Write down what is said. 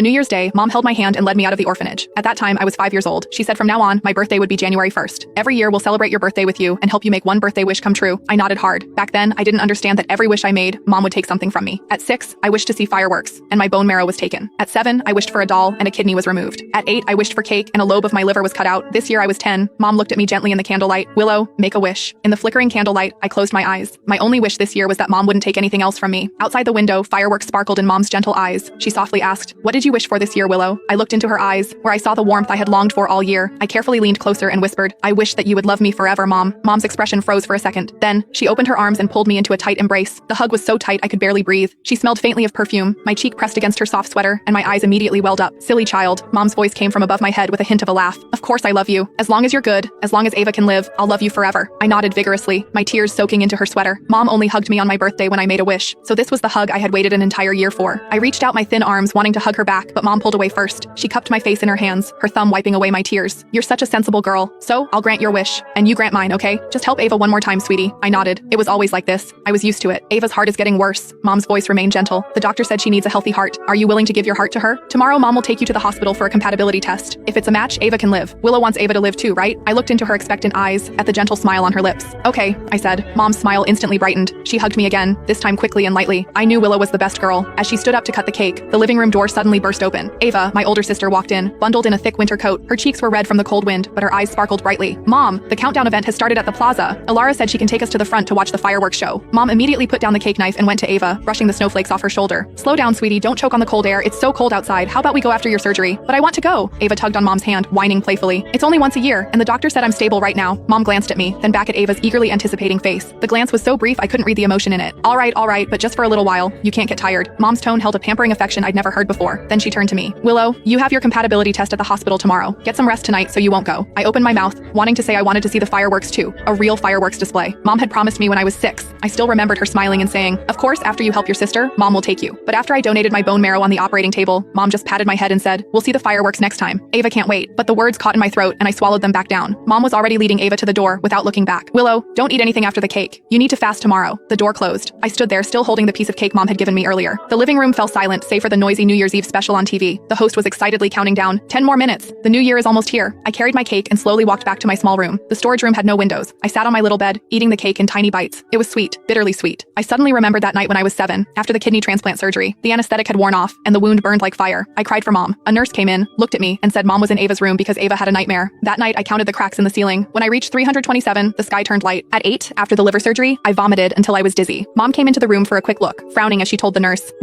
A New Year's Day, Mom held my hand and led me out of the orphanage. At that time, I was 5 years old. She said from now on, my birthday would be January 1st. Every year, we'll celebrate your birthday with you and help you make one birthday wish come true. I nodded hard. Back then, I didn't understand that every wish I made, Mom would take something from me. At 6, I wished to see fireworks, and my bone marrow was taken. At 7, I wished for a doll, and a kidney was removed. At 8, I wished for cake, and a lobe of my liver was cut out. This year, I was 10. Mom looked at me gently in the candlelight. Willow, make a wish. In the flickering candlelight, I closed my eyes. My only wish this year was that Mom wouldn't take anything else from me. Outside the window, fireworks sparkled in Mom's gentle eyes. She softly asked, "What did you wish for this year, Willow?" I looked into her eyes, where I saw the warmth I had longed for all year. I carefully leaned closer and whispered, "I wish that you would love me forever, Mom." Mom's expression froze for a second. Then, she opened her arms and pulled me into a tight embrace. The hug was so tight I could barely breathe. She smelled faintly of perfume. My cheek pressed against her soft sweater, and my eyes immediately welled up. "Silly child." Mom's voice came from above my head with a hint of a laugh. "Of course I love you. As long as you're good, as long as Ava can live, I'll love you forever." I nodded vigorously, my tears soaking into her sweater. Mom only hugged me on my birthday when I made a wish, so this was the hug I had waited an entire year for. I reached out my thin arms wanting to hug her back, but Mom pulled away first. She cupped my face in her hands, her thumb wiping away my tears. "You're such a sensible girl, so I'll grant your wish, and you grant mine, okay? Just help Ava one more time, sweetie." I nodded. It was always like this. I was used to it. "Ava's heart is getting worse." Mom's voice remained gentle. "The doctor said she needs a healthy heart. Are you willing to give your heart to her? Tomorrow Mom will take you to the hospital for a compatibility test. If it's a match, Ava can live. Willow wants Ava to live too, right?" I looked into her expectant eyes, at the gentle smile on her lips. "Okay," I said. Mom's smile instantly brightened. She hugged me again, this time quickly and lightly. I knew Willow was the best girl. As she stood up to cut the cake, the living room door suddenly burst open. Ava, my older sister, walked in, bundled in a thick winter coat. Her cheeks were red from the cold wind, but her eyes sparkled brightly. "Mom, the countdown event has started at the plaza. Alara said she can take us to the front to watch the fireworks show." Mom immediately put down the cake knife and went to Ava, brushing the snowflakes off her shoulder. "Slow down, sweetie, don't choke on the cold air. It's so cold outside. How about we go after your surgery?" "But I want to go." Ava tugged on Mom's hand, whining playfully. "It's only once a year, and the doctor said I'm stable right now." Mom glanced at me, then back at Ava's eagerly anticipating face. The glance was so brief I couldn't read the emotion in it. All right, but just for a little while. You can't get tired." Mom's tone held a pampering affection I'd never heard before. Then she turned to me. "Willow, you have your compatibility test at the hospital tomorrow. Get some rest tonight so you won't go." I opened my mouth, wanting to say I wanted to see the fireworks too, a real fireworks display. Mom had promised me when I was 6. I still remembered her smiling and saying, "Of course, after you help your sister, Mom will take you." But after I donated my bone marrow on the operating table, Mom just patted my head and said, "We'll see the fireworks next time. Ava can't wait." But the words caught in my throat and I swallowed them back down. Mom was already leading Ava to the door without looking back. "Willow, don't eat anything after the cake. You need to fast tomorrow." The door closed. I stood there still holding the piece of cake Mom had given me earlier. The living room fell silent save for the noisy New Year's Eve special on TV. The host was excitedly counting down, 10 more minutes. The new year is almost here. I carried my cake and slowly walked back to my small room. The storage room had no windows. I sat on my little bed, eating the cake in tiny bites. It was sweet, bitterly sweet. I suddenly remembered that night when I was 7, after the kidney transplant surgery. The anesthetic had worn off, and the wound burned like fire. I cried for Mom. A nurse came in, looked at me, and said Mom was in Ava's room because Ava had a nightmare. That night, I counted the cracks in the ceiling. When I reached 327, the sky turned light. At 8, after the liver surgery, I vomited until I was dizzy. Mom came into the room for a quick look, frowning as she told the nurse,